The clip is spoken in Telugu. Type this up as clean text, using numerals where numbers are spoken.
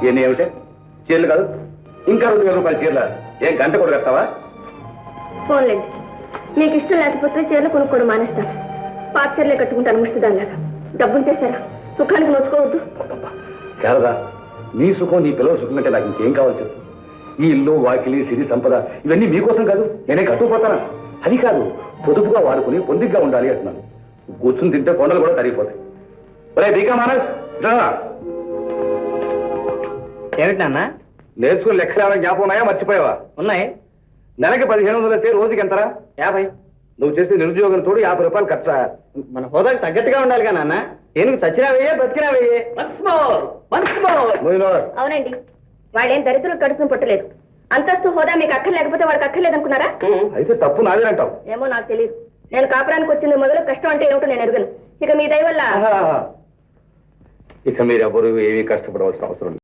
ఎన్ని ఏమిటే చీరలు కాదు ఇంకా 2,000 రూపాయల చీరల ఏం గంట కూడా కడతావా? ఫోన్లేండి, మీకు ఇష్టం లేకపోతే చీరలు కొనుక్కోవడం మానేస్తాను. పాత చీరలే కట్టుకుంటాను ముష్టిదానిలాగా. డబ్బులు చేశారా? సుఖానికి నోచుకోవద్దు. శారదా, నీ సుఖం నీ పిల్లల సుఖం అంటే నాకు ఇంకేం కావాలి చెప్పు. ఈ ఇల్లు వాకిలి సిరి సంపద ఇవన్నీ మీకోసం కాదు, నేనే కట్టుకుపోతానా? అది కాదు, పొదుపుగా వాడుకుని పొందిగ్గా ఉండాలి అంటున్నాను. కూర్చుని తింటే కొండలు కూడా తరిగిపోతాయి. ఒరే బీకా మానస్, ఏమిటి నాన్న? నేర్చుకుని లెక్కలు ఏమైనా జ్ఞాపకం ఉన్నాయా, మర్చిపోయావా? ఉన్నాయి. నెలకి 1,500 అయితే రోజుకి ఎంతరా? 50. నువ్వు చేసే నిరుద్యోగం తోడు 50 రూపాయలు ఖర్చా. మన హోదాకి తగ్గట్టుగా ఉండాలిగా నాన్న. ఏనుగు చచ్చినా వెయ్యే, బతికినా వెయ్యే. అవునండి, వాళ్ళేం దరిద్రులు కడుపును పుట్టలేదు. అంతస్తు హోదా మీకు అక్కర్లేకపోతే వాడికి అక్కర్లేదనుకున్నారా? అయితే తప్పు నాదేనంటావు. ఏమో నాకు తెలియదు. నేను కాపురానికి వచ్చింది మొదలు కష్టం అంటే ఏమిటో నేను ఎరుగను. ఇక మీ దయ వల్ల ఇక మీరెవరు ఏమీ కష్టపడవలసిన అవసరం లేదు.